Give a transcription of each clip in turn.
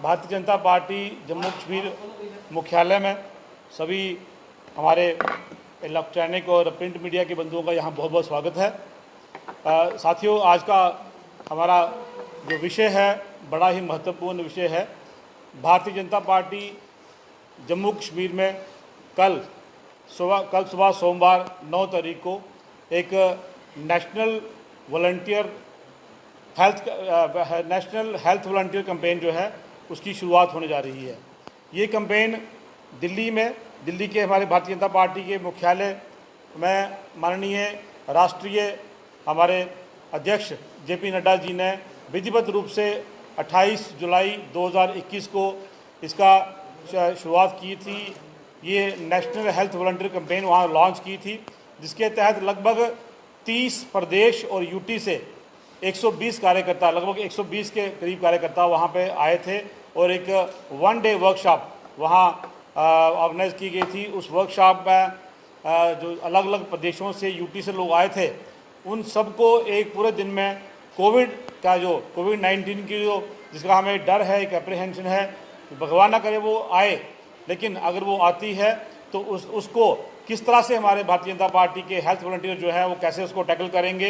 Bharatiya Janata party Jammu Kashmir मुख्यालय में सभी हमारे इलेक्ट्रॉनिक और प्रिंट मीडिया के बंधुओं का यहाँ बहुत बहुत स्वागत है। साथियों, आज का हमारा जो विषय है बड़ा ही महत्वपूर्ण विषय है। भारतीय जनता पार्टी जम्मू कश्मीर में कल सुबह सोमवार 9 तारीख को एक नेशनल हेल्थ वॉलंटियर कैंपेन जो है उसकी शुरुआत होने जा रही है। ये कैंपेन दिल्ली के हमारे भारतीय जनता पार्टी के मुख्यालय में माननीय राष्ट्रीय हमारे अध्यक्ष जेपी नड्डा जी ने विधिवत रूप से 28 जुलाई 2021 को इसका शुरुआत की थी। ये नेशनल हेल्थ वॉलंटियर कैंपेन वहाँ लॉन्च की थी, जिसके तहत लगभग 30 प्रदेश और यूटी से 120 कार्यकर्ता, लगभग 120 के करीब कार्यकर्ता वहाँ पे आए थे और एक 1 डे वर्कशॉप वहाँ ऑर्गेनाइज की गई थी। उस वर्कशॉप में जो अलग अलग प्रदेशों से यूटी से लोग आए थे, उन सबको एक पूरे दिन में कोविड-19 की जो जिसका हमें डर है, एक एप्रीहेंशन है, भगवान ना करे वो आए, लेकिन अगर वो आती है तो उसको किस तरह से हमारे भारतीय जनता पार्टी के हेल्थ वॉलंटियर जो है वो कैसे उसको टैकल करेंगे,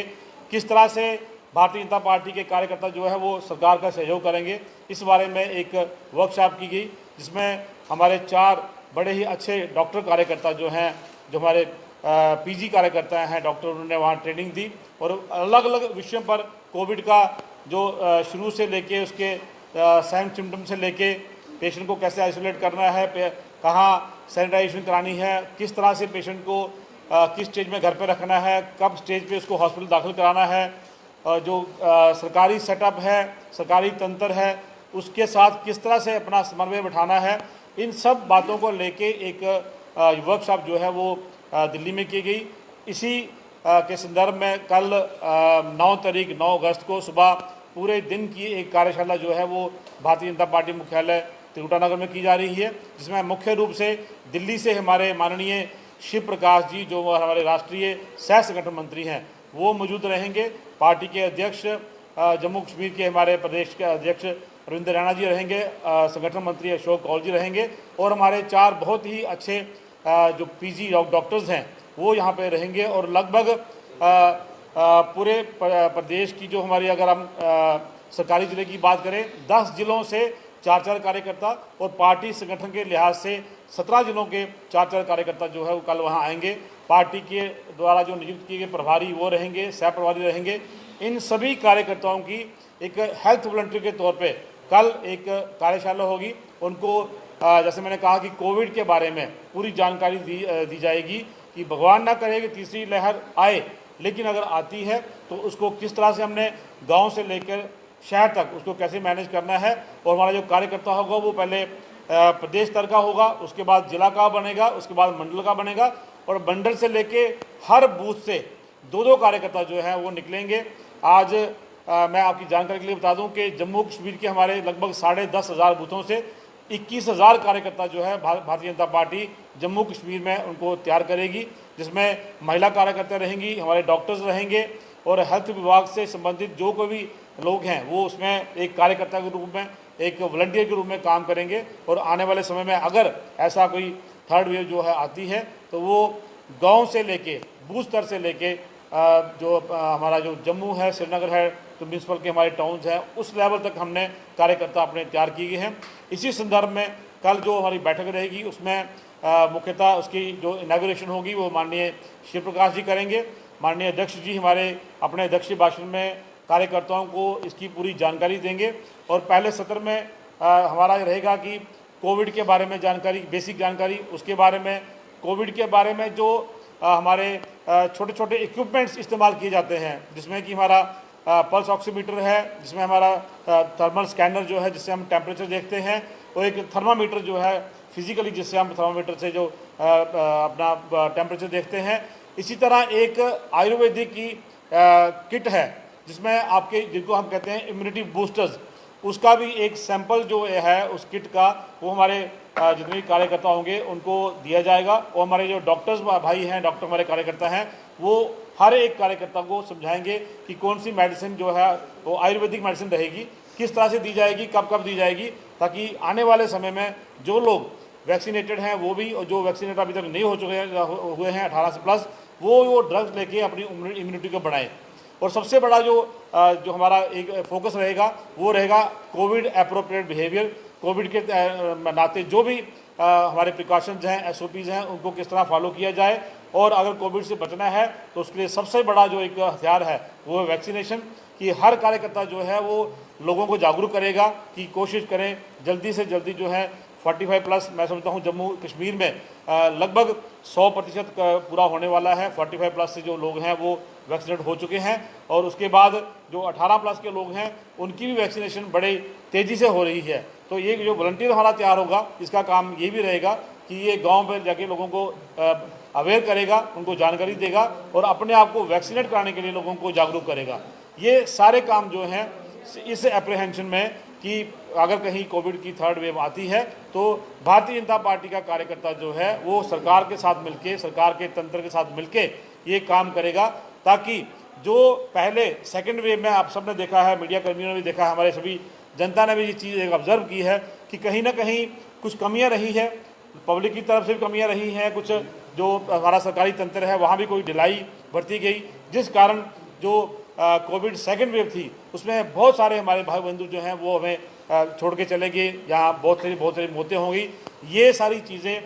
किस तरह से भारतीय जनता पार्टी के कार्यकर्ता जो है वो सरकार का सहयोग करेंगे, इस बारे में एक वर्कशॉप की गई, जिसमें हमारे 4 बड़े ही अच्छे डॉक्टर कार्यकर्ता जो हैं, जो हमारे पीजी कार्यकर्ता हैं डॉक्टर, उन्होंने वहाँ ट्रेनिंग दी और अलग अलग विषयों पर कोविड का जो शुरू से लेके उसके साइन सिम्टम से लेके पेशेंट को कैसे आइसोलेट करना है, कहाँ सैनिटाइजेशन करानी है, किस तरह से पेशेंट को किस स्टेज में घर पे रखना है, कब स्टेज पे उसको हॉस्पिटल दाखिल कराना है, जो सरकारी सेटअप है, सरकारी तंत्र है, उसके साथ किस तरह से अपना समन्वय बिठाना है, इन सब बातों को लेके एक वर्कशॉप जो है वो दिल्ली में की गई। इसी के संदर्भ में कल 9 अगस्त को सुबह पूरे दिन की एक कार्यशाला जो है वो भारतीय जनता पार्टी मुख्यालय त्रिकुटानगर में की जा रही है, जिसमें मुख्य रूप से दिल्ली से हमारे माननीय शिव प्रकाश जी, जो हमारे राष्ट्रीय सह संगठन मंत्री हैं, वो मौजूद रहेंगे। पार्टी के अध्यक्ष जम्मू कश्मीर के हमारे प्रदेश के अध्यक्ष रविंद्र रैना जी रहेंगे, संगठन मंत्री अशोक कौल जी रहेंगे और हमारे 4 बहुत ही अच्छे जो पीजी डॉक्टर्स हैं वो यहाँ पे रहेंगे। और लगभग पूरे प्रदेश की जो हमारी, अगर हम सरकारी ज़िले की बात करें, 10 जिलों से 4 कार्यकर्ता और पार्टी संगठन के लिहाज से 17 जिलों के 4 कार्यकर्ता जो है वो कल वहाँ आएंगे। पार्टी के द्वारा जो नियुक्त किए गए प्रभारी वो रहेंगे, सह प्रभारी रहेंगे। इन सभी कार्यकर्ताओं की एक हेल्थ वॉलंटियर के तौर पे कल एक कार्यशाला होगी। उनको जैसे मैंने कहा कि कोविड के बारे में पूरी जानकारी दी जाएगी कि भगवान ना करे कि तीसरी लहर आए, लेकिन अगर आती है तो उसको किस तरह से हमने गाँव से लेकर शहर तक उसको कैसे मैनेज करना है। और हमारा जो कार्यकर्ता होगा वो पहले प्रदेश स्तर का होगा, उसके बाद जिला का बनेगा, उसके बाद मंडल का बनेगा और मंडल से लेके हर बूथ से 2 कार्यकर्ता जो हैं वो निकलेंगे। आज मैं आपकी जानकारी के लिए बता दूं कि जम्मू कश्मीर के हमारे लगभग 10,500 बूथों से 21,000 कार्यकर्ता जो है भारतीय जनता पार्टी जम्मू कश्मीर में उनको तैयार करेगी, जिसमें महिला कार्यकर्ता रहेंगी, हमारे डॉक्टर्स रहेंगे और हेल्थ विभाग से संबंधित जो कोई भी लोग हैं वो उसमें एक कार्यकर्ता के रूप में, एक वॉलंटियर के रूप में काम करेंगे। और आने वाले समय में अगर ऐसा कोई थर्ड वेव जो है आती है तो वो गांव से लेके बूथ स्तर से लेके जो हमारा जो जम्मू है, श्रीनगर है, तो म्यूनसिपल के हमारे टाउन्स हैं, उस लेवल तक हमने कार्यकर्ता अपने तैयार किए गए हैं। इसी संदर्भ में कल जो हमारी बैठक रहेगी उसमें मुख्यतः उसकी जो इनॉग्रेशन होगी वो माननीय शिव प्रकाश जी करेंगे। माननीय अध्यक्ष जी हमारे अपने अध्यक्षीय भाषण में कार्यकर्ताओं को इसकी पूरी जानकारी देंगे और पहले सत्र में हमारा रहेगा कि कोविड के बारे में जानकारी, बेसिक जानकारी, उसके बारे में कोविड के बारे में जो हमारे छोटे छोटे इक्विपमेंट्स इस्तेमाल किए जाते हैं, जिसमें कि हमारा पल्स ऑक्सीमीटर है, जिसमें हमारा थर्मल स्कैनर जो है जिससे हम टेम्परेचर देखते हैं, और एक थर्मामीटर जो है फिजिकली जिससे हम थर्मामीटर से जो अपना टेम्परेचर देखते हैं। इसी तरह एक आयुर्वेदिक की किट है जिसमें आपके, जिनको हम कहते हैं इम्यूनिटी बूस्टर्स, उसका भी एक सैंपल जो है उस किट का वो हमारे जितने भी कार्यकर्ता होंगे उनको दिया जाएगा। और हमारे जो डॉक्टर्स भाई हैं, डॉक्टर हमारे कार्यकर्ता हैं, वो हर एक कार्यकर्ता को समझाएंगे कि कौन सी मेडिसिन जो है वो आयुर्वेदिक मेडिसिन रहेगी, किस तरह से दी जाएगी, कब कब दी जाएगी, ताकि आने वाले समय में जो लोग वैक्सीनेटेड हैं वो भी, और जो वैक्सीनेटेड अभी तक नहीं हो चुके हुए हैं 18 से प्लस, वो ड्रग्स लेके अपनी इम्यूनिटी को बढ़ाएं। और सबसे बड़ा जो हमारा एक फोकस रहेगा वो रहेगा कोविड एप्रोप्रिएट बिहेवियर। कोविड के नाते जो भी हमारे प्रिकॉशंस हैं, SOPs हैं, उनको किस तरह फॉलो किया जाए, और अगर कोविड से बचना है तो उसके लिए सबसे बड़ा जो एक हथियार है वो है वैक्सीनेशन। कि हर कार्यकर्ता जो है वो लोगों को जागरूक करेगा कि कोशिश करें जल्दी से जल्दी जो है 45 प्लस, मैं समझता हूँ जम्मू कश्मीर में लगभग 100% पूरा होने वाला है। 45 प्लस से जो लोग हैं वो वैक्सीनेट हो चुके हैं, और उसके बाद जो 18 प्लस के लोग हैं उनकी भी वैक्सीनेशन बड़े तेज़ी से हो रही है। तो ये जो वॉलंटियर हमारा तैयार होगा, इसका काम ये भी रहेगा कि ये गांव पर जाके लोगों को अवेयर करेगा, उनको जानकारी देगा और अपने आप को वैक्सीनेट कराने के लिए लोगों को जागरूक करेगा। ये सारे काम जो हैं इस एप्रीहेंशन में कि अगर कहीं कोविड की थर्ड वेव आती है तो भारतीय जनता पार्टी का कार्यकर्ता जो है वो सरकार के साथ मिलके, सरकार के तंत्र के साथ मिलके ये काम करेगा, ताकि जो पहले सेकेंड वेव में आप सबने देखा है, मीडिया कर्मियों ने भी देखा है, हमारे सभी जनता ने भी ये चीज़ एक ऑब्जर्व की है कि कहीं ना कहीं कुछ कमियां रही है, पब्लिक की तरफ से भी कमियां रही हैं, कुछ जो हमारा सरकारी तंत्र है वहाँ भी कोई ढिलाई बरती गई, जिस कारण जो कोविड सेकेंड वेव थी उसमें बहुत सारे हमारे भाई बंधु जो हैं वो हमें छोड़ के चले गए, यहाँ बहुत सारी मौतें हो गई। ये सारी चीज़ें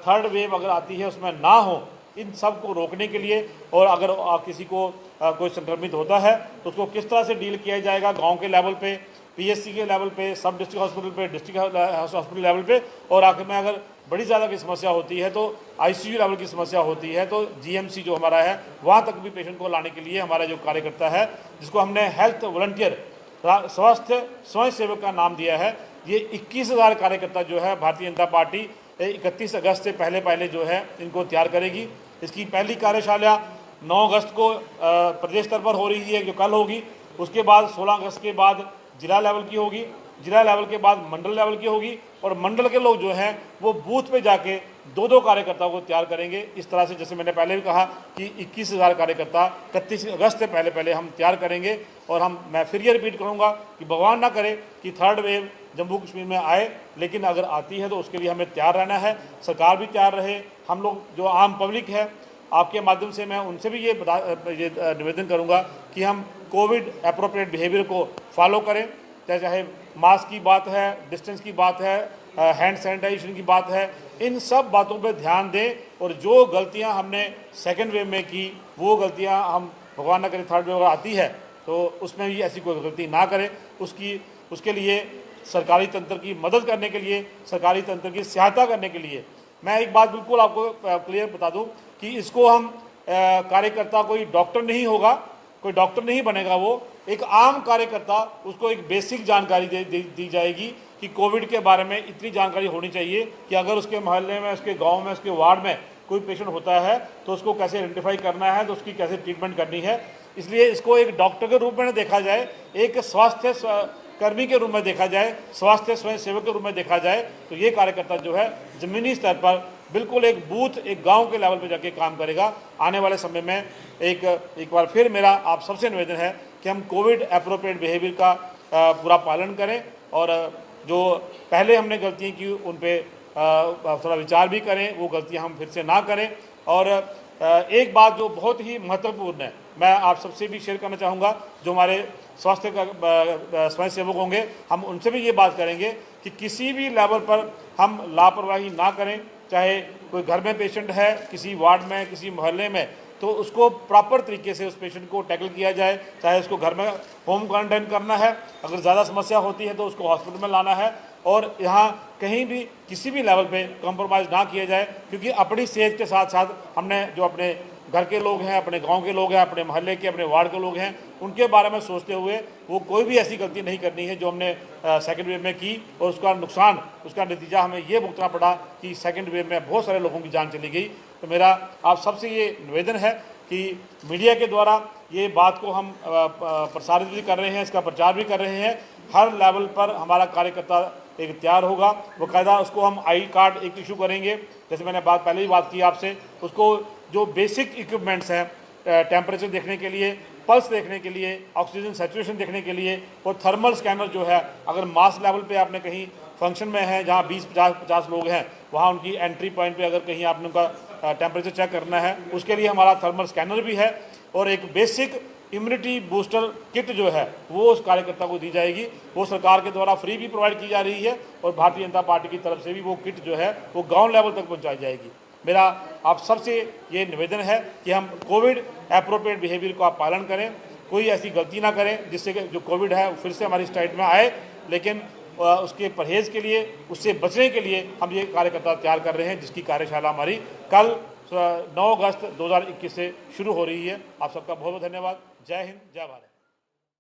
थर्ड वेव अगर आती है उसमें ना हो, इन सब को रोकने के लिए, और अगर किसी को कोई संक्रमित होता है तो उसको किस तरह से डील किया जाएगा गांव के लेवल पे, PSC के लेवल पे, सब डिस्ट्रिक्ट हॉस्पिटल पे, डिस्ट्रिक्ट हॉस्पिटल लेवल पे, और आखिर में अगर बड़ी ज़्यादा की समस्या होती है तो ICU लेवल की समस्या होती है तो GMC जो हमारा है वहाँ तक भी पेशेंट को लाने के लिए हमारा जो कार्यकर्ता है, जिसको हमने हेल्थ वॉलंटियर, स्वास्थ्य स्वयं सेवक का नाम दिया है, ये 21,000 कार्यकर्ता जो है भारतीय जनता पार्टी 31 अगस्त से पहले जो है इनको तैयार करेगी। इसकी पहली कार्यशाला 9 अगस्त को प्रदेश स्तर पर हो रही है, जो कल होगी। उसके बाद 16 अगस्त के बाद जिला लेवल की होगी, जिला लेवल के बाद मंडल लेवल की होगी, और मंडल के लोग जो हैं वो बूथ पे जाके 2-2 कार्यकर्ताओं को तैयार करेंगे। इस तरह से जैसे मैंने पहले भी कहा कि 21,000 कार्यकर्ता 31 अगस्त से पहले हम तैयार करेंगे। और मैं फिर ये रिपीट करूँगा कि भगवान ना करे कि थर्ड वेव जम्मू कश्मीर में आए, लेकिन अगर आती है तो उसके लिए हमें तैयार रहना है, सरकार भी तैयार रहे, हम लोग जो आम पब्लिक है, आपके माध्यम से मैं उनसे भी ये निवेदन करूँगा कि हम कोविड एप्रोप्रिएट बिहेवियर को फॉलो करें, चाहे मास्क की बात है, डिस्टेंस की बात है, हैंड सैनिटाइजेशन की बात है, इन सब बातों पर ध्यान दें। और जो गलतियां हमने सेकेंड वेव में की वो गलतियां हम भगवान न करे थर्ड वेव आती है तो उसमें भी ऐसी कोई गलती ना करें। उसके लिए सरकारी तंत्र की मदद करने के लिए, सरकारी तंत्र की सहायता करने के लिए मैं एक बात बिल्कुल आपको क्लियर बता दूं कि इसको हम कार्यकर्ता कोई डॉक्टर नहीं होगा, कोई डॉक्टर नहीं बनेगा, वो एक आम कार्यकर्ता, उसको एक बेसिक जानकारी दी जाएगी कि कोविड के बारे में इतनी जानकारी होनी चाहिए कि अगर उसके मोहल्ले में, उसके गांव में, उसके वार्ड में कोई पेशेंट होता है तो उसको कैसे आइडेंटिफाई करना है, तो उसकी कैसे ट्रीटमेंट करनी है। इसलिए इसको एक डॉक्टर के रूप में न देखा जाए, एक स्वास्थ्य कर्मी के रूप में देखा जाए, स्वास्थ्य स्वयं सेवक के रूप में देखा जाए। तो ये कार्यकर्ता जो है ज़मीनी स्तर पर बिल्कुल एक बूथ, एक गांव के लेवल पे जाके काम करेगा। आने वाले समय में एक बार फिर मेरा आप सबसे निवेदन है कि हम कोविड एप्रोप्रिएट बिहेवियर का पूरा पालन करें, और जो पहले हमने गलतियाँ की उन पर थोड़ा विचार भी करें, वो गलतियाँ हम फिर से ना करें। और एक बात जो बहुत ही महत्वपूर्ण है, मैं आप सबसे भी शेयर करना चाहूँगा, जो हमारे स्वास्थ्य का स्वयं सेवक होंगे, हम उनसे भी ये बात करेंगे कि किसी भी लेवल पर हम लापरवाही ना करें। चाहे कोई घर में पेशेंट है, किसी वार्ड में, किसी मोहल्ले में, तो उसको प्रॉपर तरीके से उस पेशेंट को टैकल किया जाए। चाहे उसको घर में होम क्वारंटाइन करना है, अगर ज़्यादा समस्या होती है तो उसको हॉस्पिटल में लाना है, और यहाँ कहीं भी किसी भी लेवल पे कॉम्प्रोमाइज़ ना किया जाए, क्योंकि अपनी सेहत के साथ साथ हमने जो अपने घर के लोग हैं, अपने गांव के लोग हैं, अपने मोहल्ले के, अपने वार्ड के लोग हैं, उनके बारे में सोचते हुए वो कोई भी ऐसी गलती नहीं करनी है जो हमने सेकेंड वेव में की, और उसका नुकसान, उसका नतीजा हमें ये भुगतना पड़ा कि सेकेंड वेव में बहुत सारे लोगों की जान चली गई। तो मेरा आप सबसे ये निवेदन है कि मीडिया के द्वारा ये बात को हम प्रसारित भी कर रहे हैं, इसका प्रचार भी कर रहे हैं। हर लेवल पर हमारा कार्यकर्ता एक तैयार होगा, बाकायदा उसको हम आई कार्ड एक इशू करेंगे, जैसे मैंने पहले ही बात की आपसे। उसको जो बेसिक इक्विपमेंट्स हैं, टेम्परेचर देखने के लिए, पल्स देखने के लिए, ऑक्सीजन सैचुरेशन देखने के लिए, और थर्मल स्कैनर जो है, अगर मास लेवल पे आपने कहीं फंक्शन में है जहाँ 20-50 लोग हैं, वहाँ उनकी एंट्री पॉइंट पे अगर कहीं आपने उनका टेम्परेचर चेक करना है, उसके लिए हमारा थर्मल स्कैनर भी है। और एक बेसिक इम्यूनिटी बूस्टर किट जो है वो उस कार्यकर्ता को दी जाएगी, वो सरकार के द्वारा फ्री भी प्रोवाइड की जा रही है, और भारतीय जनता पार्टी की तरफ से भी वो किट जो है वो गाँव लेवल तक पहुँचाई जाएगी। मेरा आप सबसे ये निवेदन है कि हम कोविड एप्रोप्रिएट बिहेवियर को आप पालन करें, कोई ऐसी गलती ना करें जिससे कि जो कोविड है फिर से हमारी स्टेट में आए, लेकिन उसके परहेज़ के लिए, उससे बचने के लिए हम ये कार्यकर्ता तैयार कर रहे हैं, जिसकी कार्यशाला हमारी कल 9 अगस्त 2021 से शुरू हो रही है। आप सबका बहुत बहुत धन्यवाद। जय हिंद, जय भारत।